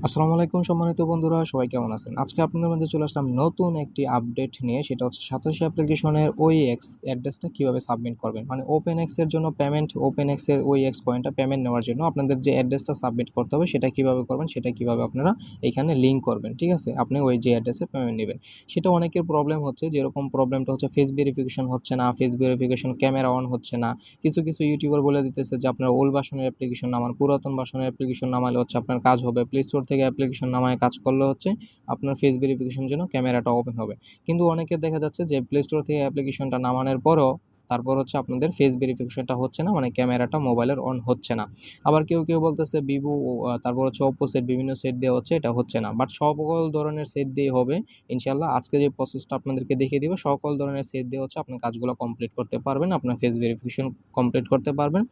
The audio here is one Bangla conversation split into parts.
আসসালামু আলাইকুম সম্মানিত বন্ধুরা, সবাই কেমন আছেন? আজকে আপনাদের মাঝে চলে আসলাম নতুন একটি আপডেট নিয়ে। সেটা হচ্ছে সাতোশি অ্যাপ্লিকেশনের OEX অ্যাড্রেসটা কিভাবে সাবমিট করবেন। মানে OpenX এর জন্য পেমেন্ট, OpenX এর OEX কয়েনটা পেমেন্ট নেওয়ার জন্য আপনাদের যে অ্যাড্রেসটা সাবমিট করতে হবে সেটা কিভাবে করবেন, সেটা কিভাবে আপনারা এখানে লিঙ্ক করবেন। ঠিক আছে? আপনি ওই যে অ্যাড্রেসে পেমেন্ট নেবেন। সেটা অনেকের প্রবলেম হচ্ছে, যেরকম প্রবলেমটা হচ্ছে ফেস ভেরিফিকেশন হচ্ছে না, ফেস ভেরিফিকেশন ক্যামেরা অন হচ্ছে না। কিছু ইউটিউবার বলে দিতেছে যে আপনার ওল্ড ভার্সনের অ্যাপ্লিকেশন নামান, পুরাতন ভার্সনের অ্যাপ্লিকেশন নামালে হচ্ছে আপনার কাজ হবে। প্লে স্টোর থেকে অ্যাপ্লিকেশন নামায় কাজ করলে হচ্ছে আপনার ফেস ভেরিফিকেশন জন্য ক্যামেরাটা ওপেন হবে। কিন্তু অনেকের দেখা যাচ্ছে যে প্লে স্টোর থেকে অ্যাপ্লিকেশনটা নামানোর পরও তারপর হচ্ছে আপনাদের ফেস ভেরিফিকেশনটা হচ্ছে না, মানে ক্যামেরাটা মোবাইলের অন হচ্ছে না। আবার কেউ বলতেছে ভিভো, তারপর হচ্ছে ওপ্পো সেট, বিভিন্ন সেট দিয়ে হচ্ছে, এটা হচ্ছে না। বাট সকল ধরনের সেট দিয়ে হবে ইনশাল্লাহ। আজকে যে প্রসেসটা আপনাদেরকে দেখিয়ে দিব, সকল ধরনের সেট দিয়ে হচ্ছে আপনি কাজগুলো কমপ্লিট করতে পারবেন, আপনার ফেস ভেরিফিকেশন কমপ্লিট করতে পারবেন।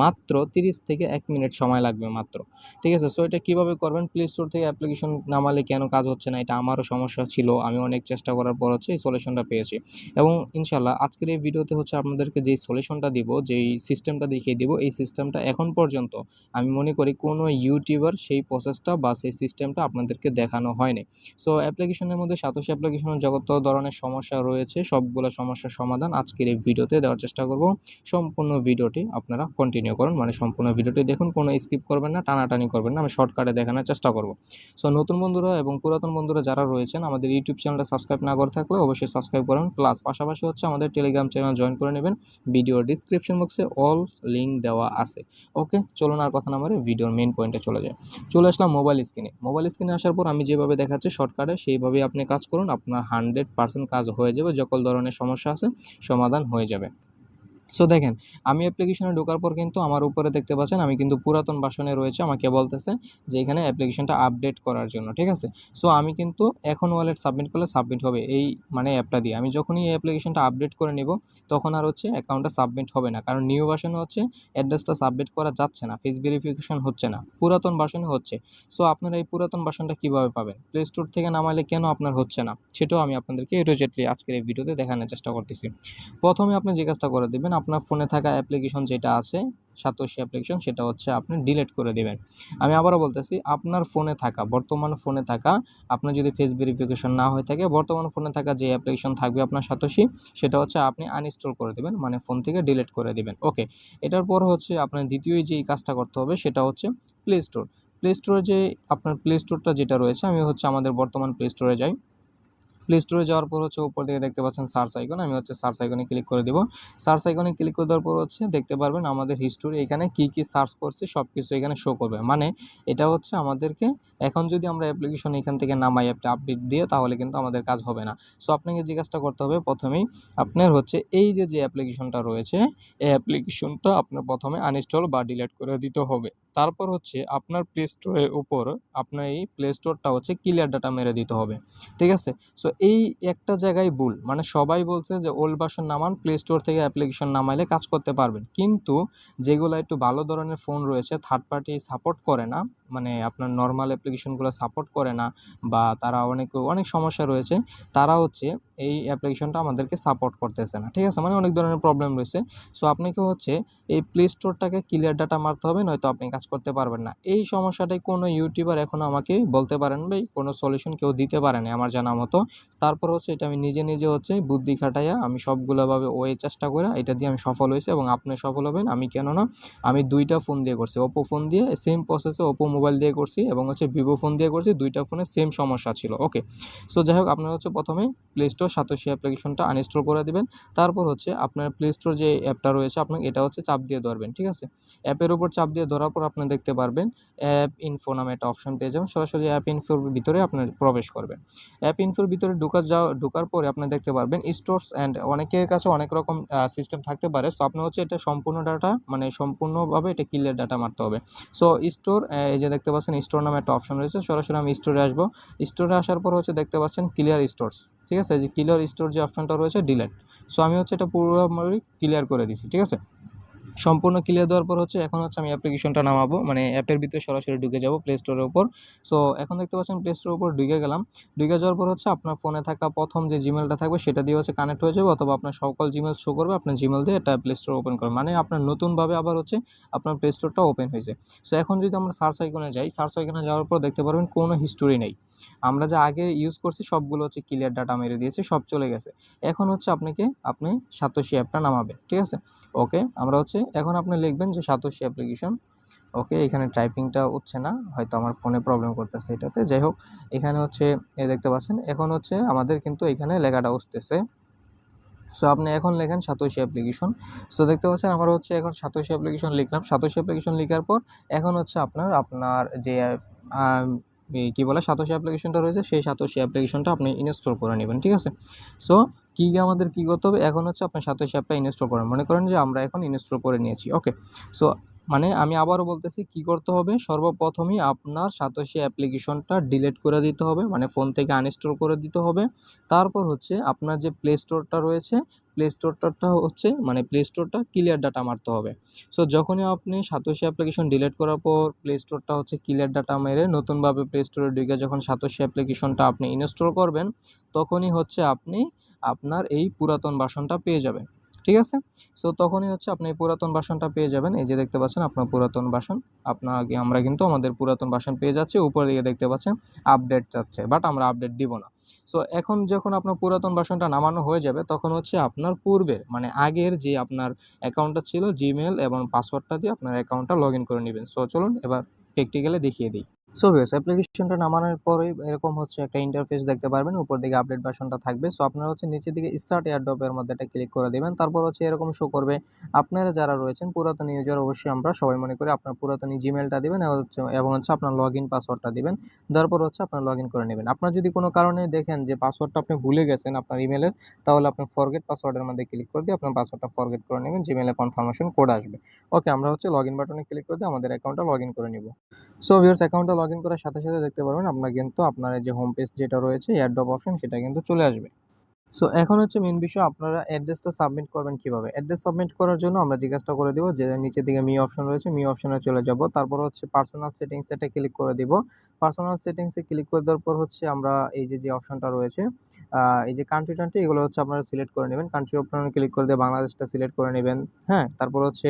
মাত্র 30 থেকে 1 মিনিট সময় লাগবে মাত্র। ঠিক আছে? সো এটা কীভাবে করবেন? প্লে স্টোর থেকে অ্যাপ্লিকেশন নামালে কেন কাজ হচ্ছে না, এটা আমারও সমস্যা ছিল। আমি অনেক চেষ্টা করার পর হচ্ছে এই সলিউশনটা পেয়েছি, এবং ইনশাল্লাহ আজকের এই ভিডিওতে হচ্ছে আপনাদেরকে যেই সলিউশনটা দিব, যেই সিস্টেমটা দেখিয়ে দিব, এই সিস্টেমটা এখন পর্যন্ত আমি মনে করি কোনো ইউটিউবার সেই প্রসেসটা বা সেই সিস্টেমটা আপনাদেরকে দেখানো হয়নি। সো অ্যাপ্লিকেশনের মধ্যে সাতোশি অ্যাপ্লিকেশনের যত ধরনের সমস্যা রয়েছে, সবগুলো সমস্যার সমাধান আজকের এই ভিডিওতে দেওয়ার চেষ্টা করব। সম্পূর্ণ ভিডিওটি আপনারা কন্টিনিউ করুন, মানে সম্পূর্ণ ভিডিওটি দেখুন, কোনো স্কিপ করবেন না, টানাটানি করবেন না। আমি শর্টকাটে দেখানোর চেষ্টা করব। সো নতুন বন্ধুরা এবং পুরাতন বন্ধুরা যারা রয়েছেন, আমাদের ইউটিউব চ্যানেলটা সাবস্ক্রাইব না করে থাকলে অবশ্যই সাবস্ক্রাইব করুন। প্লাস পাশাপাশি হচ্ছে আমাদের টেলিগ্রাম চ্যানেল জয়েন করে নেবেন। ভিডিওর ডিসক্রিপশন বক্সে অল লিঙ্ক দেওয়া আছে। ওকে, চলুন আর কথা না বলে ভিডিওর মেইন পয়েন্টে চলে যায়। চলে আসলাম মোবাইল স্ক্রিনে। মোবাইল স্ক্রিনে আসার পর আমি যেভাবে দেখাচ্ছি শর্টকাটে, সেইভাবেই আপনি কাজ করুন। আপনার 100% কাজ হয়ে যাবে। সকল ধরনের সমস্যা আছে সমাধান হয়ে যাবে। সো দেখেন, আমি অ্যাপ্লিকেশনে ঢোকার পর কিন্তু আমার উপরে দেখতে পাচ্ছেন আমি কিন্তু পুরাতন ভার্সনে রয়েছে। আমাকে বলতেছে যে এখানে অ্যাপ্লিকেশনটা আপডেট করার জন্য। ঠিক আছে? সো আমি কিন্তু এখন ওয়ালেট সাবমিট করলে সাবমিট হবে এই মানে অ্যাপটা দিয়ে। আমি যখনই এই অ্যাপ্লিকেশনটা আপডেট করে নিব, তখন আর হচ্ছে অ্যাকাউন্টটা সাবমিট হবে না। কারণ নিউ ভার্সনে হচ্ছে অ্যাড্রেসটা সাবমিট করা যাচ্ছে না, ফেস ভেরিফিকেশন হচ্ছে না। পুরাতন ভার্সনে হচ্ছে। সো আপনারা এই পুরাতন ভার্সনটা কীভাবে পাবেন? প্লে স্টোর থেকে নামালে কেন আপনার হচ্ছে না, সেটাও আমি আপনাদেরকে এ টু জেড আজকের এই ভিডিওতে দেখানোর চেষ্টা করতেছি। প্রথমে আপনি যে কাজটা করে দিবেন, আপনার ফোনে থাকা অ্যাপ্লিকেশন যেটা আছে সাতোশি অ্যাপ্লিকেশন, সেটা হচ্ছে আপনি ডিলিট করে দিবেন। আমি আবারও বলতেছি, আপনার ফোনে থাকা, বর্তমান ফোনে থাকা, আপনার যদি ফেস ভেরিফিকেশন না হয়ে থাকে, বর্তমান ফোনে থাকা যে অ্যাপ্লিকেশন থাকবে আপনার সাতোশি, সেটা হচ্ছে আপনি আনইনস্টল করে দেবেন, মানে ফোন থেকে ডিলিট করে দিবেন। ওকে, এটার পর হচ্ছে আপনার দ্বিতীয় যেই কাজটা করতে হবে সেটা হচ্ছে প্লে স্টোর। প্লে স্টোরে যে আপনার প্লে স্টোরটা যেটা রয়েছে, আমি হচ্ছে আমাদের বর্তমান প্লে স্টোরে যাই। প্লে স্টোরে যাওয়ার পর হচ্ছে উপর দিকে দেখতে পাচ্ছেন সার্চ আইকন, আমি হচ্ছে সার্চ আইকনে ক্লিক করে দেবো। সার্চ আইকনে ক্লিক করে দেওয়ার পর হচ্ছে দেখতে পারবেন আমাদের হিস্টোরি, এখানে কী সার্চ করছি সব কিছু এখানে শো করবে। মানে এটা হচ্ছে আমাদেরকে, এখন যদি আমরা অ্যাপ্লিকেশন এখান থেকে নামাই একটা আপডেট দিয়ে, তাহলে কিন্তু আমাদের কাজ হবে না। সো আপনাকে যে কাজটা করতে হবে, প্রথমেই আপনার হচ্ছে এই যে অ্যাপ্লিকেশনটা রয়েছে, এই অ্যাপ্লিকেশনটা আপনার প্রথমে আনইনস্টল বা ডিলিট করে দিতে হবে। তারপর হচ্ছে আপনার প্লে স্টোরের উপর আপনার এই প্লে স্টোরটা হচ্ছে ক্লিয়ার ডাটা মেরে দিতে হবে। ঠিক আছে? সো এই একটা জায়গায় ভুল, মানে সবাই বলছে যে ওল্ড ভার্সন নামান, প্লে স্টোর থেকে অ্যাপ্লিকেশন নামাইলে কাজ করতে পারবেন। কিন্তু যেগুলো একটু ভালো ধরনের ফোন রয়েছে, থার্ড পার্টি সাপোর্ট করে না, মানে আপনার নর্মাল অ্যাপ্লিকেশনগুলো সাপোর্ট করে না, বা তারা অনেক সমস্যা রয়েছে, তারা হচ্ছে এই অ্যাপ্লিকেশনটা আমাদেরকে সাপোর্ট করতেছে না। ঠিক আছে? মানে অনেক ধরনের প্রবলেম রয়েছে। সো আপনাকে হচ্ছে এই প্লে স্টোরটাকে ক্লিয়ার ডাটা মারতে হবে, নয়তো আপনি কাজ করতে পারবেন না। এই সমস্যাটাই কোনো ইউটিউবার এখনও আমাকে বলতে পারেন ভাই, কোনো সলিউশন কেউ দিতে পারেনি আমার জানা মতো। তারপর হচ্ছে এটা আমি নিজে হচ্ছে বুদ্ধি খাটাইয়া আমি সবগুলোভাবে চেষ্টা করে এটা দিয়ে আমি সফল হয়েছি, এবং আপনি সফল হবেন। আমি কেন না, আমি 2টা ফোন দিয়ে করছি। ওপ্পো ফোন দিয়ে সেম প্রসেসে ওপ্পো মোবাইল দিয়ে করছি, এবং হচ্ছে ভিভো ফোন দিয়ে করছি। 2টা ফোনে সেম সমস্যা ছিল। ওকে, সো যাই হোক, আপনারা হচ্ছে প্রথমে প্লে স্টোর সাতোশি অ্যাপ্লিকেশনটা আনইনস্টল করে দিবেন। তারপর হচ্ছে আপনার প্লে স্টোর যে অ্যাপটা রয়েছে, আপনাকে এটা হচ্ছে চাপ দিয়ে ধরবেন। ঠিক আছে? অ্যাপের উপর চাপ দিয়ে ধরার পর আপনি দেখতে পারবেন অ্যাপ ইনফো নামে একটা অপশন পেয়ে যাবেন। সরাসরি অ্যাপ ইনফোর ভিতরে আপনার প্রবেশ করবেন। অ্যাপ ইনফোর ভিতরে ঢোকার পরে আপনি দেখতে পারবেন স্টোরস অ্যান্ড, অনেকের কাছে অনেক রকম সিস্টেম থাকতে পারে। সো আপনি হচ্ছে এটা সম্পূর্ণ ডাটা, মানে সম্পূর্ণভাবে এটা ক্লিয়ার ডাটা মারতে হবে। সো স্টোর, এই যে দেখতে পাচ্ছেন স্টোর নামে একটা অপশন রয়েছে, সরাসরি আমি স্টোরে আসবো। স্টোরে আসার পর হচ্ছে দেখতে পাচ্ছেন ক্লিয়ার স্টোরস। ঠিক আছে? এই যে ক্লিয়ার স্টোর যে অপশনটা রয়েছে, ডিলেট। সো আমি হচ্ছে এটা পুরোপুরি ক্লিয়ার করে দিচ্ছি। ঠিক আছে? সম্পূর্ণ ক্লিয়ার দেওয়ার পর হচ্ছে এখন হচ্ছে আমি অ্যাপ্লিকেশনটা নামাবো, মানে অ্যাপের ভিতরে সরাসরি ঢুকে যাব প্লে স্টোরের উপর। সো এখন দেখতে পাচ্ছেন প্লে স্টোরের উপর ঢুকে গেলাম। ঢুকে যাওয়ার পর হচ্ছে আপনার ফোনে থাকা প্রথম যে জিমেলটা থাকবে সেটা দিয়ে হচ্ছে কানেক্ট হয়ে যাবে, অথবা আপনার সকল জিমেল শো করবে, আপনার জিমেল দিয়ে এটা প্লে স্টোর ওপেন করবে, মানে আপনার নতুনভাবে আবার হচ্ছে আপনার প্লে স্টোরটা ওপেন হয়েছে। সো এখন যদি আমরা সার্চ আইকনে যাই, সার্চ আইকনে যাওয়ার পর দেখতে পারবেন কোনো হিস্টোরি নেই। আমরা যা আগে ইউজ করছি সবগুলো হচ্ছে ক্লিয়ার ডাটা মেরে দিয়েছে, সব চলে গেছে। এখন হচ্ছে আপনি সাতোশি অ্যাপটা নামাবে, ঠিক আছে? ওকে, আমরা হচ্ছে এখন আপনি লিখবেন যে সাতোশি অ্যাপ্লিকেশন। ওকে, এখানে টাইপিংটা হচ্ছে না, হয়তো আমার ফোনে প্রবলেম করতেছে এটাতে। যাই হোক, এখানে হচ্ছে দেখতে পাচ্ছেন এখন হচ্ছে আমাদের কিন্তু এখানে লেখাটা উঠতেছে। সো আপনি এখন লেখেন সাতোশি অ্যাপ্লিকেশন। সো দেখতে পাচ্ছেন আমার হচ্ছে এখন সাতোশি অ্যাপ্লিকেশন লিখলাম। সাতোশি অ্যাপ্লিকেশন লিখার পর এখন হচ্ছে আপনার যে কী বলে সাতোশি অ্যাপ্লিকেশনটা রয়েছে, সেই সাতোশি অ্যাপ্লিকেশনটা আপনি ইনস্টল করে নেবেন, ঠিক আছে? সো আমাদের কী করতে হবে, এখন হচ্ছে আপনার সাতোশি অ্যাপটা ইনস্টল করেন। মনে করেন যে আমরা এখন ইনস্টল করে নিয়েছি। ওকে, সো মানে আমি আবারও বলতেছি কী করতে হবে, সর্বপ্রথমই আপনার সাতোশি অ্যাপ্লিকেশনটা ডিলিট করে দিতে হবে, মানে ফোন থেকে আনইনস্টল করে দিতে হবে। তারপর হচ্ছে আপনার যে প্লে স্টোরটা রয়েছে, প্লে স্টোরটা ক্লিয়ার ডাটা মারতে হবে। সো যখনই আপনি সাতোশি অ্যাপ্লিকেশন ডিলিট করার পর প্লে স্টোরটা হচ্ছে ক্লিয়ার ডাটা মেরে নতুনভাবে প্লে স্টোরে ঢুকে যখন সাতোশি অ্যাপ্লিকেশনটা আপনি ইনস্টল করবেন, তখনই হচ্ছে আপনি আপনার এই পুরাতন ভার্সনটা পেয়ে যাবেন, ঠিক আছে? সো তখনই হচ্ছে আপনি এই পুরাতন ভার্সনটা পেয়ে যাবেন। এই যে দেখতে পাচ্ছেন আপনার পুরাতন ভার্সন, আমরা কিন্তু আমাদের পুরাতন ভার্সন পেয়ে যাচ্ছি। উপরে দিকে দেখতে পাচ্ছেন আপডেট চাচ্ছে, বাট আমরা আপডেট দিব না। সো এখন যখন আপনার পুরাতন ভার্সনটা নামানো হয়ে যাবে, তখন হচ্ছে আপনার পূর্বের মানে আগের যে আপনার অ্যাকাউন্টটা ছিল জিমেল এবং পাসওয়ার্ডটা দিয়ে আপনার অ্যাকাউন্টটা লগ ইন করে নেবেন। সো চলুন এবার প্র্যাকটিক্যালি দেখিয়ে দিই। সো ভিউয়ার্স, অ্যাপ্লিকেশনটা নামানোর পরেই এরকম হচ্ছে একটা ইন্টারফেস দেখতে পারবেন, উপর দিকে আপডেট ভার্সনটা থাকবে। সো আপনারা হচ্ছে নিচের দিকে স্টার্ট এয়ারড্রপের মধ্যে একটা ক্লিক করে দিবেন। তারপর হচ্ছে এরকম শো করবে। আপনারা যারা রয়েছেন পুরাতন ইউজার, অবশ্যই আমরা সবাই মনে করি আপনার পুরাতন জিমেলটা দিবেন এবং হচ্ছে আপনার লগ ইন পাসওয়ার্ডটা দিবেন। দেওয়ার পর হচ্ছে আপনার লগ ইন করে নেবেন। আপনার যদি কোনো কারণে দেখেন যে পাসওয়ার্ডটা আপনি ভুলে গেছেন আপনার ইমেলের, তাহলে আপনি ফরগেট পাসওয়ার্ডের মধ্যে ক্লিক করে দিয়ে আপনার পাসওয়ার্ডটা ফরগেট করে নেবেন, জিমেলে কনফার্মেশন কোড আসবে। ওকে, আমরা হচ্ছে লগ ইন বাটনে ক্লিক করে দিয়ে আমাদের অ্যাকাউন্টটা লগ ইন করে নিব। সো ভিউয়ার্স, অ্যাকাউন্টটা লগ ইন করার সাথে সাথে দেখতে পারবেন আপনার কিন্তু আপনার এই যে হোম পেজ যেটা রয়েছে এয়ারড্রপ অপশন, সেটা কিন্তু চলে আসবে। সো এখন হচ্ছে মেইন বিষয়, আপনারা অ্যাড্রেসটা সাবমিট করবেন কিভাবে। অ্যাড্রেস সাবমিট করার জন্য আমরা জিজ্ঞাসা করে দিব যে নিচের দিকে মি অপশন রয়েছে, মি অপশনে চলে যাব। তারপর হচ্ছে পার্সোনাল সেটিংস এটা ক্লিক করে দিব। পার্সোনাল সেটিংসে ক্লিক করে দেওয়ার পর হচ্ছে আমরা এই যে অপশনটা রয়েছে, এই যে কান্ট্রি এগুলো হচ্ছে আপনারা সিলেক্ট করে নেবেন। কান্ট্রি অপশনে ক্লিক করে দিয়ে বাংলাদেশটা সিলেক্ট করে নেবেন। হ্যাঁ, তারপর হচ্ছে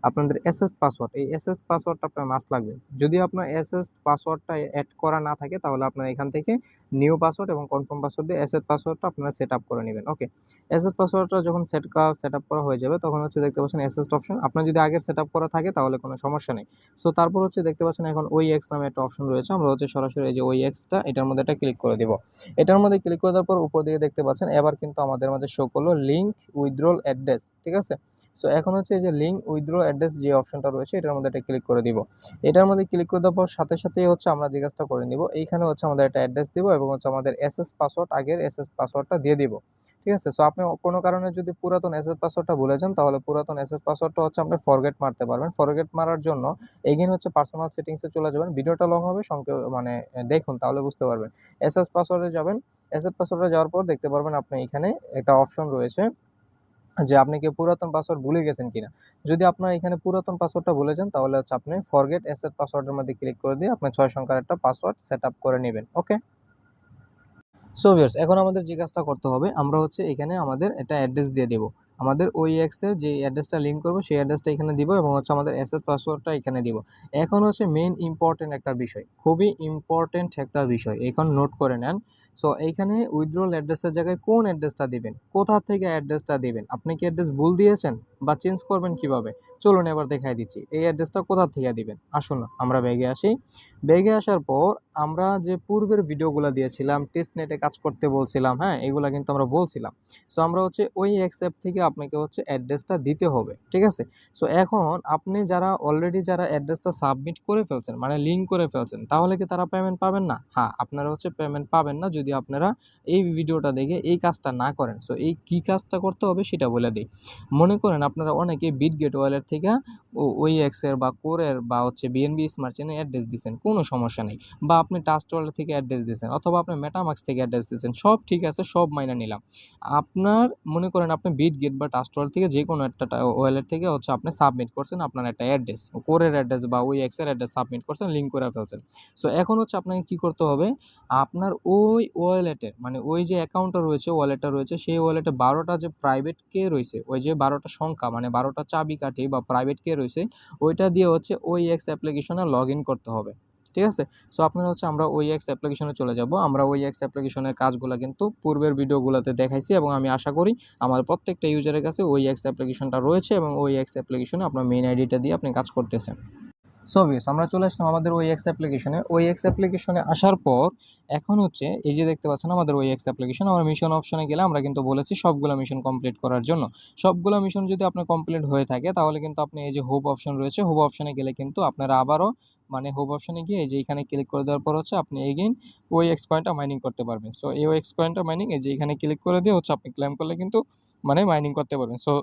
আপনাদের এসএস পাসওয়ার্ড, এই এসএস পাসওয়ার্ডটা আপনার মাস্ট লাগবে। যদি আপনার এসএস পাসওয়ার্ডটা অ্যাড করা না থাকে, তাহলে আপনারা এখান থেকে নিউ পাসওয়ার্ড এবং কনফার্ম পাসওয়ার্ড দিয়ে এসএস পাসওয়ার্ডটা আপনারা সেট আপ করে নেবেন। ওকে, এসএস পাসওয়ার্ডটা যখন সেট আপ করা হয়ে যাবে, তখন হচ্ছে দেখতে পাচ্ছেন এসএস অপশন। আপনার যদি আগের সেট আপ করা থাকে তাহলে কোনো সমস্যা নেই। সো তারপর হচ্ছে দেখতে পাচ্ছেন এখন ওইএক্স নামে একটা অপশন রয়েছে, আমরা হচ্ছে সরাসরি এই যে ওইএক্সটা এটার মধ্যে একটা ক্লিক করে দিব। এটার মধ্যে ক্লিক করে দেওয়ার পর উপর দিকে দেখতে পাচ্ছেন এবার কিন্তু আমাদের মাঝে শো করলো লিঙ্ক উইথড্রল অ্যাড্রেস, ঠিক আছে? সো এখন হচ্ছে এই যে লিঙ্ক উইথড্রল অ্যাড্রেস যে অপশনটা রয়েছে এটার মধ্যে একটা ক্লিক করে দিব। এটার মধ্যে ক্লিক করে দেওয়ার পর সাথে সাথেই হচ্ছে আমরা জিজ্ঞাসা করে নিব, এইখানে হচ্ছে আমাদের একটা অ্যাড্রেস দিব এবং হচ্ছে আমাদের এসএস পাসওয়ার্ড, আগের এসএস পাসওয়ার্ডটা দিয়ে দিব, ঠিক আছে? সো আপনি কোনো কারণে যদি পুরাতন এসএস পাসওয়ার্ডটা ভুলে যান, তাহলে পুরাতন এসএস পাসওয়ার্ডটা হচ্ছে আপনি ফরগেট মারতে পারবেন। ফরগেট মারার জন্য এগেইন হচ্ছে পার্সোনাল সেটিংসে চলে যাবেন। ভিডিওটা লং হবে, মানে দেখুন তাহলে বুঝতে পারবেন। এসএস পাসওয়ার্ডে যাবেন। এসএস পাসওয়ার্ডে যাওয়ার পর দেখতে পারবেন আপনি এখানে একটা অপশন রয়েছে যে আপনি কি পুরাতন পাসওয়ার্ড ভুলে গেছেন কিনা। যদি আপনার এখানে পুরাতন পাসওয়ার্ডটা ভুলে যান, তাহলে হচ্ছে আপনি ফরগেট এসএস পাসওয়ার্ডের মধ্যে ক্লিক করে দিয়ে আপনার 6 সংখ্যার একটা পাসওয়ার্ড সেট আপ করে নেবেন। ওকে, সো ভিউয়ার্স, এখন আমাদের যে কাজটা করতে হবে, আমরা হচ্ছে এখানে আমাদের একটা অ্যাড্রেস দিয়ে দেব। আমাদের OEX এর যে অ্যাড্রেসটা লিঙ্ক করব সেই অ্যাড্রেসটা এখানে দিব এবং হচ্ছে আমাদের এসএস পাসওয়ার্ডটা এখানে দিব। এখন হচ্ছে মেইন ইম্পর্টেন্ট একটা বিষয়, খুবই ইম্পর্টেন্ট একটা বিষয়, এখন নোট করে নেন। সো এইখানে উইথড্রল অ্যাড্রেসের জায়গায় কোন অ্যাড্রেসটা দিবেন, কোথা থেকে অ্যাড্রেসটা দিবেন, আপনি কি অ্যাড্রেস ভুল দিয়েছেন বা চেঞ্জ করবেন কিভাবে, চলুন এবার দেখাই দিচ্ছি। এই অ্যাড্রেসটা কোথা থেকে দিবেন, আসুন আমরা ব্যাগে আসি। ব্যাগে আসার পর আমরা যে পূর্বের ভিডিওগুলো দিয়েছিলাম, টেস্ট নেটে কাজ করতে বলছিলাম, হ্যাঁ এগুলা কিন্তু আমরা বলছিলাম। সো আমরা হচ্ছে ওই অ্যাকসেপ্ট থেকে আপনাকে হচ্ছে অ্যাড্রেসটা দিতে হবে, ঠিক আছে? সো এখন আপনি যারা অলরেডি যারা অ্যাড্রেসটা সাবমিট করে ফেলছেন, মানে লিঙ্ক করে ফেলছেন, তাহলে কি তারা পেমেন্ট পাবেন না? হ্যাঁ, আপনারা হচ্ছে পেমেন্ট পাবেন না যদি আপনারা এই ভিডিওটা দেখে এই কাজটা না করেন। সো এই কী কাজটা করতে হবে সেটা বলে দিই। মনে করেন আপনারা অনেকে বিটগেট ওয়ালেট থেকে OEX এর বা কোরের বা হচ্ছে বিএনবি স্মার্ট চেইনে অ্যাড্রেস দিচ্ছেন, কোনো সমস্যা নেই। বা আপনি ট্রাস্ট ওয়ালেট থেকে অ্যাড্রেস দিয়েছেন অথবা আপনি মেটামাক্স থেকে অ্যাড্রেস দিয়েছেন, সব ঠিক আছে, সব মাইনা নিলাম। আপনার মনে করেন আপনি বিটগেট বা ট্রাস্টওয়ালেট থেকে যে কোনো একটা ওয়ালেট থেকে হচ্ছে আপনি সাবমিট করছেন আপনার একটা অ্যাড্রেস, কোরের অ্যাড্রেস বা OAX এর অ্যাড্রেস সাবমিট করছেন, লিঙ্ক করে ফেলছেন। সো এখন হচ্ছে আপনাকে কী করতে হবে, আপনার ওই ওয়ালেটের মানে ওই যে অ্যাকাউন্টটা রয়েছে, ওয়ালেটটা রয়েছে, সেই ওয়ালেটে 12টা যে প্রাইভেট কে রয়েছে, ওই যে 12টা সংখ্যা মানে 12টা চাবিকাঠি বা প্রাইভেট কে রয়েছে, ওইটা দিয়ে হচ্ছে OAX অ্যাপ্লিকেশনে লগ ইন করতে হবে। ঠিক আছে? সো আপনার হচ্ছে আমরা OAX অ্যাপ্লিকেশনে চলে যাব। আমরা OAX অ্যাপ্লিকেশনের কাজগুলা কিন্তু পূর্বের ভিডিওগুলোতে দেখাইছি এবং আমি আশা করি আমার প্রত্যেকটা ইউজারের কাছে OAX অ্যাপ্লিকেশনটা রয়েছে এবং OAX অ্যাপ্লিকেশনে আপনার মেইন আইডিটা দিয়ে আপনি কাজ করতেছেন। সো ভিউয়ার্স, আমরা চলে আসলাম আমাদের OAX অ্যাপ্লিকেশনে। OAX অ্যাপ্লিকেশনে আসার পর এখন হচ্ছে এই যে দেখতে পাচ্ছেন আমাদের OAX অ্যাপ্লিকেশন। আমরা মিশন অপশনে গেলে আমরা কিন্তু বলেছি সবগুলা মিশন কমপ্লিট করার জন্য। সবগুলা মিশন যদি আপনার কমপ্লিট হয়ে থাকে তাহলে কিন্তু আপনি এই যে হোপ অপশন রয়েছে, হোপ অপশনে গেলে কিন্তু আপনারা আবারও মানে হোপ অপশনে গিয়ে এই যে এখানে ক্লিক করে দেওয়ার পর হচ্ছে আপনি এগেইন OAX কয়েনটা মাইনিং করতে পারবেন। সো এই OAX কয়েনটা মাইনিং এই যে এখানে ক্লিক করে দিয়ে হচ্ছে আপনি ক্লেম করলে কিন্তু মানে মাইনিং করতে পারবেন। সো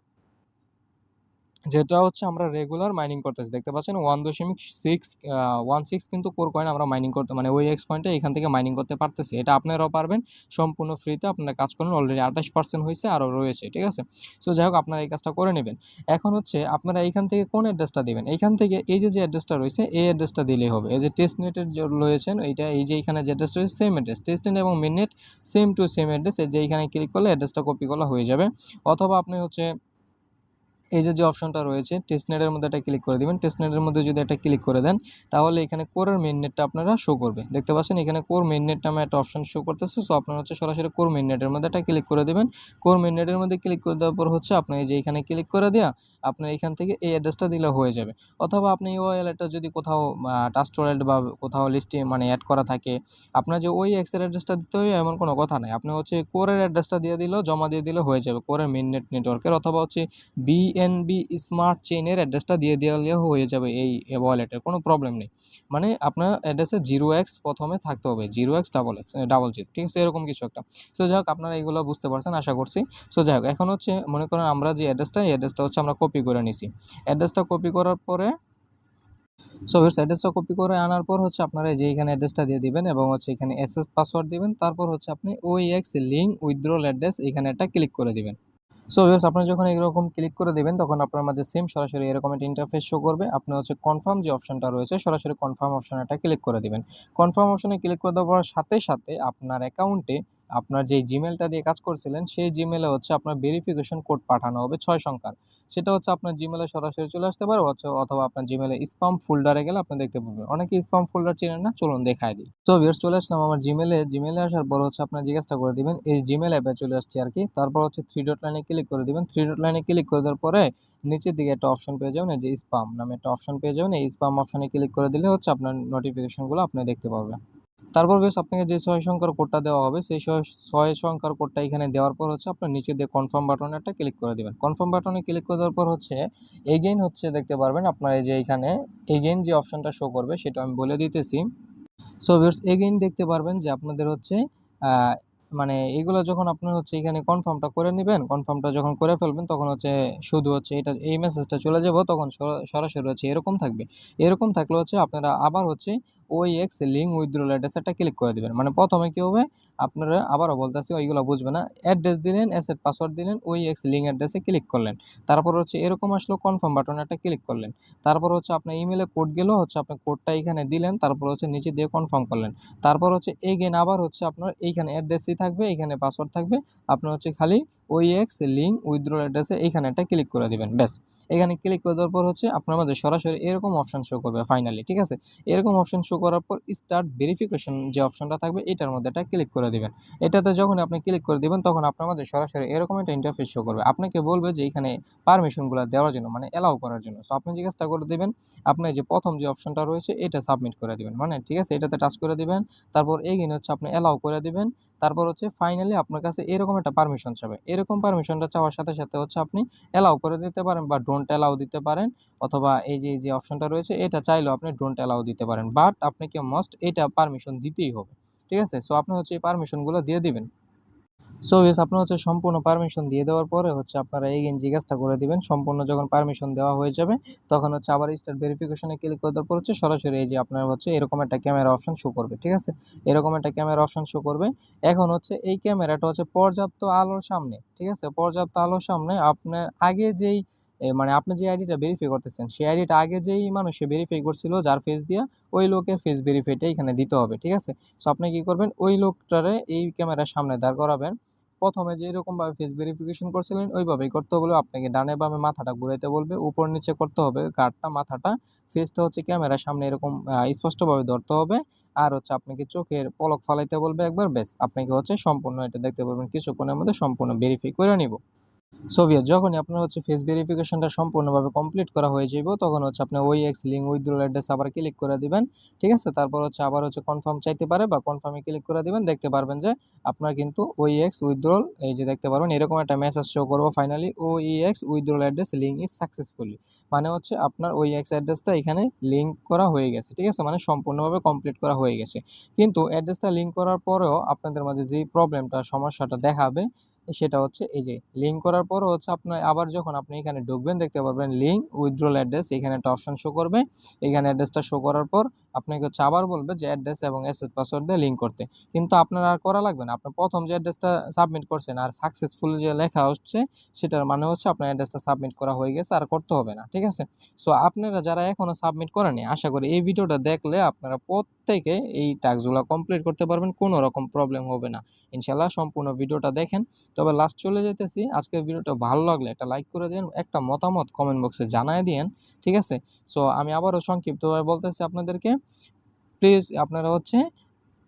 যেটা হচ্ছে আমরা রেগুলার মাইনিং করতেছি, দেখতে পাচ্ছেন 1.16 কিন্তু কোর কয়েন আমরা মাইনিং করতে মানে OAX কয়েনটা এখান থেকে মাইনিং করতে পারতেছি। এটা আপনারাও পারবেন সম্পূর্ণ ফ্রিতে, আপনারা কাজ করুন। অলরেডি 28% হয়েছে, আরও রয়েছে। ঠিক আছে? সো যাই হোক, আপনারা এই কাজটা করে নেবেন। এখন হচ্ছে আপনারা এইখান থেকে কোন অ্যাড্রেসটা দেবেন, এইখান থেকে এই যে অ্যাড্রেসটা রয়েছে এই অ্যাড্রেসটা দিলেই হবে। এই যে টেস্টনেটের যে রয়েছেন এইটা, এই যে এখানে যে অ্যাড্রেস রয়েছে সেম অ্যাড্রেস, টেস্টনেট এবং মেননেট সেম টু সেম অ্যাড্রেস। এই যে এখানে ক্লিক করলে অ্যাড্রেসটা কপি করা হয়ে যাবে। অথবা আপনি হচ্ছে এই যে অপশনটা রয়েছে টেস্টনেটের মধ্যে একটা ক্লিক করে দিবেন। টেস্টনেটের মধ্যে যদি একটা ক্লিক করে দেন তাহলে এখানে কোরের মেইন নেটটা আপনারা শো করবে। দেখতে পাচ্ছেন এখানে কোর মেইন নেট নামে একটা অপশন শো করতেছে। সো আপনারা হচ্ছে সরাসরি কোর মেইন নেটের মধ্যে একটা ক্লিক করে দিবেন। কোর মেইন নেটের মধ্যে ক্লিক করে দেওয়ার পর হচ্ছে আপনি এই যে এখানে ক্লিক করে দেওয়া আপনার এখান থেকে এই অ্যাড্রেসটা দিলে হয়ে যাবে। অথবা আপনি এই ওয়ালেটটা যদি কোথাও ট্রাস্ট ওয়ালেট বা কোথাও লিস্টে মানে অ্যাড করা থাকে, আপনার যে ওই এক্সের অ্যাড্রেসটা দিতে হবে এমন কোনো কথা নাই। আপনি হচ্ছে কোরের অ্যাড্রেসটা দিয়ে দিলেও জমা দিয়ে দিলে হয়ে যাবে কোরের মেইন নেটওয়ার্কের, অথবা হচ্ছে বিএনবি স্মার্ট চেইনের অ্যাড্রেসটা দিয়ে দিলেও হয়ে যাবে এই ওয়ালেটের, কোনো প্রবলেম নেই। মানে আপনার অ্যাড্রেসে 0x প্রথমে থাকতে হবে, 0x ডাবল জিরো, ঠিক আছে, এরকম কিছু একটা। সো যাই হোক, আপনারা এইগুলো বুঝতে পারছেন আশা করছি। সো যাই হোক, এখন হচ্ছে মনে করেন আমরা যে অ্যাড্রেসটা, এই অ্যাড্রেসটা হচ্ছে আমরা কপি করে নিছি। অ্যাড্রেসটা কপি করার পরে অ্যাড্রেসটা কপি করে আনার পর হচ্ছে আপনারা এই যে এখানে অ্যাড্রেসটা দিয়ে দিবেন এবং হচ্ছে এখানে এসএস পাসওয়ার্ড দিবেন। তারপর হচ্ছে আপনি OAX লিঙ্ক উইথড্রল অ্যাড্রেস এখানে একটা ক্লিক করে দিবেন। সো ভিউয়ার্স, আপনি যখন এরকম ক্লিক করে দিবেন তখন আপনার মাঝে সেম সরাসরি এরকম একটা ইন্টারফেস শো করবে। আপনি হচ্ছে কনফার্ম যে অপশনটা রয়েছে সরাসরি কনফার্ম অপশনে একটা ক্লিক করে দিবেন। কনফার্ম অপশনে ক্লিক করে দেওয়ার সাথে সাথে আপনার অ্যাকাউন্টে আপনার যে জিমেলটা দিয়ে কাজ করছিলেন সেই জিমেলে হচ্ছে আপনার ভেরিফিকেশন কোড পাঠানো হবে 6 সংখ্যার। সেটা হচ্ছে আপনার জিমেলে সরাসরি চলে আসতে পারে অথবা আপনার জিমেলে স্পাম ফোল্ডারে গেলে আপনি দেখতে পাবেন। অনেকে স্পাম ফোল্ডার চেনেন না, চলুন দেখায় দিই। সো ভিউয়ার্স, চলে আসলাম আমার জিমেলে আসার পর হচ্ছে আপনার জিজ্ঞাসা করে দিবেন এই জিমেল অ্যাপে চলে আসছি আর কি। তারপর হচ্ছে 3 ডট লাইনে ক্লিক করে দিবেন। 3 ডট লাইনে ক্লিক করে দেওয়ার পরে নিচের দিকে একটা অপশন পেয়ে যাবেন, এই যে স্পাম নামে একটা অপশন পেয়ে যাবেন। এই স্পাম অপশনে ক্লিক করে দিলে হচ্ছে আপনার নোটিফিকেশনগুলো আপনি দেখতে পারবেন। তারপর বেশ আপনাকে যে 6 সংখ্যার কোডটা দেওয়া হবে সেই 6 সংখ্যার কোডটা এখানে দেওয়ার পর হচ্ছে আপনার নিচে দিয়ে কনফার্ম বাটনে একটা ক্লিক করে দিবেন। কনফার্ম বাটনে ক্লিক করে দেওয়ার পর হচ্ছে এগেইন হচ্ছে দেখতে পারবেন আপনার এই যে এখানে এগেইন যে অপশনটা শো করবে সেটা আমি বলে দিতেছি। সো ভিউয়ার্স, এগেইন দেখতে পারবেন যে আপনাদের হচ্ছে আ মানে এগুলো যখন আপনার হচ্ছে এখানে কনফার্মটা করে নিবেন, কনফার্মটা যখন করে ফেলবেন তখন হচ্ছে শুধু হচ্ছে এই মেসেজটা চলে যাবে, তখন সরাসরি হচ্ছে এরকম থাকবে। এরকম থাকলে হচ্ছে আপনারা আবার হচ্ছে OAX লিঙ্ক উইথড্রল অ্যাড্রেস একটা ক্লিক করে দিবেন। মানে প্রথমে কি হবে, আপনারা আবারও বলতেছি ওইগুলো বুঝবে না। অ্যাড্রেস দিলেন, অ্যাসেট পাসওয়ার্ড দিলেন, OAX লিঙ্ক অ্যাড্রেসে ক্লিক করলেন। তারপর হচ্ছে এরকম আসলো, কনফার্ম বাটনে একটা ক্লিক করলেন। তারপর হচ্ছে আপনার ইমেইলে কোড গেল, হচ্ছে আপনার কোডটা এখানে দিলেন, তারপর হচ্ছে নিচে দিয়ে কনফার্ম করলেন। তারপর হচ্ছে এগেইন আবার হচ্ছে আপনার এইখানে অ্যাড্রেসই থাকবে, এখানে পাসওয়ার্ড থাকবে। আপনার হচ্ছে খালি OAX লিঙ্ক উইথড্রল অ্যাড্রেসে এইখানে একটা ক্লিক করে দিবেন। ব্যাস, এখানে ক্লিক করে দেওয়ার পর হচ্ছে আপনার মাঝে সরাসরি এরকম অপশন শো করবে ফাইনালি, ঠিক আছে? এরকম অপশন শো করার পর স্টার্ট ভেরিফিকেশন যে অপশনটা থাকবে এটার মধ্যে একটা ক্লিক করে দিবেন। এটাতে যখন আপনি ক্লিক করে দিবেন তখন আপনার মাঝে সরাসরি এরকম একটা ইন্টারফেস শো করবে। আপনাকে বলবে যে এখানে পারমিশনগুলো দেওয়ার জন্য মানে অ্যালাউ করার জন্য। সো আপনি যে কাজটা করে দিবেন, আপনার যে প্রথম যে অপশনটা রয়েছে এটা সাবমিট করে দিবেন। মানে ঠিক আছে, এটাতে টাচ করে দিবেন। তারপর এগেইন হচ্ছে আপনি অ্যালাউ করে দিবেন। তারপর হচ্ছে ফাইনালি আপনার কাছে এরকম একটা পারমিশন চাবে। এরকম পারমিশনটা চাওয়ার সাথে সাথে হচ্ছে আপনি অ্যালাউ করে দিতে পারেন বা ডোন্ট অ্যালাউ দিতে পারেন। অথবা এই যে অপশনটা রয়েছে এটা চাইলেও আপনি ডোন্ট অ্যালাউ দিতে পারেন। বাট আপনাকে মাস্ট এটা পারমিশন দিতেই হবে। ঠিক আছে? সো আপনি হচ্ছে এই পারমিশনগুলো দিয়ে দিবেন। সো আপনার হচ্ছে সম্পূর্ণ পারমিশন দিয়ে দেওয়ার পরে হচ্ছে আপনারা এগেইন জিজ্ঞাসা করে দিবেন। সম্পূর্ণ যখন পারমিশন দেওয়া হয়ে যাবে তখন হচ্ছে আবার স্টার্ট ভেরিফিকেশনে ক্লিক করে দেওয়ার পর হচ্ছে সরাসরি এই যে আপনার হচ্ছে এরকম একটা ক্যামেরা অপশন শো করবে। ঠিক আছে? এরকম একটা ক্যামেরা অপশন শো করবে। এখন হচ্ছে এই ক্যামেরাটা হচ্ছে পর্যাপ্ত আলোর সামনে, ঠিক আছে? পর্যাপ্ত আলোর সামনে আপনার আগে যেই মানে আপনি যে আইডিটা ভেরিফাই করতেছেন সেই আইডিটা আগে যেই মানুষে ভেরিফাই করছিল যার ফেস দিয়া ওই লোকের ফেস ভেরিফাইটা এখানে দিতে হবে। ঠিক আছে? সো আপনি কি করবেন ওই লোকটারে এই ক্যামেরার সামনে দাঁড় করাবেন। ১ম এ যেরকমভাবে ফেস ভেরিফিকেশন করছিলেন ওইভাবেই করতে বলবে। আপনাকে ডানে বামে মাথাটা ঘুরাইতে বলবে। উপর নিচে করতে হবে গার্ডটা, মাথাটা। ফেসটা হচ্ছে ক্যামেরার সামনে এরকম স্পষ্টভাবে ধরতে হবে। আর হচ্ছে আপনাকে চোখের পলক ফালাইতে বলবে একবার, ব্যাস আপনাকে হচ্ছে সম্পূর্ণ এটা দেখতে পারবেন কিছুক্ষণের মধ্যে সম্পূর্ণ ভেরিফাই করে নিব। সো ভিউয়ার্স যখনই আপনার হচ্ছে ফেস ভেরিফিকেশনটা সম্পূর্ণভাবে কমপ্লিট করা হয়ে যাইব, তখন হচ্ছে আপনি OEX লিঙ্ক উইথড্রল অ্যাড্রেস আবার ক্লিক করে দিবেন। ঠিক আছে? তারপর হচ্ছে আবার হচ্ছে কনফার্ম চাইতে পারে বা কনফার্মে ক্লিক করে দিবেন। দেখতে পারবেন যে আপনার কিন্তু OEX উইথড্রল এই যে দেখতে পারবেন এরকম একটা মেসেজ শো করবে finally OEX withdrawal address link is successfully. মানে হচ্ছে আপনার OEX অ্যাড্রেসটা এখানে লিঙ্ক করা হয়ে গেছে। ঠিক আছে? মানে সম্পূর্ণভাবে কমপ্লিট করা হয়ে গেছে। কিন্তু অ্যাড্রেসটা লিঙ্ক করার পরেও আপনাদের মাঝে যেই প্রবলেমটা সমস্যাটা দেখাবে সেটা হচ্ছে এই যে লিঙ্ক করার পরও হচ্ছে আপনার আবার যখন আপনি এখানে ঢুকবেন দেখতে পারবেন লিঙ্ক উইথড্রল অ্যাড্রেস, এখানে একটা অপশন শো করবে। এখানে অ্যাড্রেসটা শো করার পর আপনাকে হচ্ছে আবার বলবে যে অ্যাড্রেস এবং এসএস পাসওয়ার্ড দিয়ে লিঙ্ক করতে। কিন্তু আপনার আর করা লাগবে না। আপনি ১ম যে অ্যাড্রেসটা সাবমিট করছেন আর সাকসেসফুল যে লেখা হচ্ছে সেটার মানে হচ্ছে আপনার অ্যাড্রেসটা সাবমিট করা হয়ে গেছে, আর করতে হবে না। ঠিক আছে? সো আপনারা যারা এখনো সাবমিট করেনি আশা করি এই ভিডিওটা দেখলে আপনারা প্রত্যেকে এই টাস্কগুলো কমপ্লিট করতে পারবেন। কোনো রকম প্রবলেম হবে না। ইনশাআল্লাহ সম্পূর্ণ ভিডিওটা দেখেন। তবে লাস্ট চলে যাইতেছি। আজকের ভিডিওটা ভালো লাগলে একটা লাইক করে দিন, একটা মতামত কমেন্ট বক্সে জানায় দিয়েন। ঠিক আছে? সো আমি আবারও সংক্ষিপ্তভাবে বলতেছি আপনাদেরকে, প্লিজ আপনারা হচ্ছে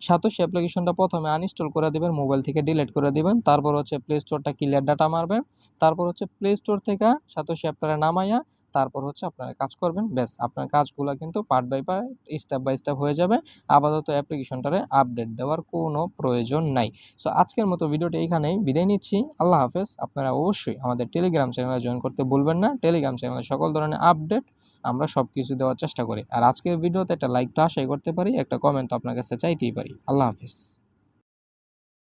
সাতোশি অ্যাপ্লিকেশনটা ১ম এ আনইনস্টল করে দিবেন, মোবাইল থেকে ডিলিট করে দিবেন। তারপর হচ্ছে প্লে স্টোরটা ক্লিয়ার ডাটা মারবেন। তারপর হচ্ছে প্লে স্টোর থেকে সাতোশি অ্যাপটা নামাইয়া তারপর হচ্ছে আপনারা কাজ করবেন। ব্যাস আপনার কাজগুলা কিন্তু part by part, step by step হয়ে যাবে। আপাতত অ্যাপ্লিকেশনটারে আপডেট দেওয়ার কোনো প্রয়োজন নাই। সো আজকের মতো ভিডিওটা এইখানেই বিদায় নিচ্ছি। আল্লাহ হাফেজ। আপনারা অবশ্যই আমাদের টেলিগ্রাম চ্যানেলে জয়েন করতে ভুলবেন না। টেলিগ্রাম চ্যানেলে সকল ধরনের আপডেট আমরা সবকিছু দেওয়ার চেষ্টা করি। আর আজকের ভিডিওতে একটা লাইক তো আশাই করতে পারি, একটা কমেন্ট তো আপনার কাছে চাইতেই পারি। আল্লাহ হাফেজ।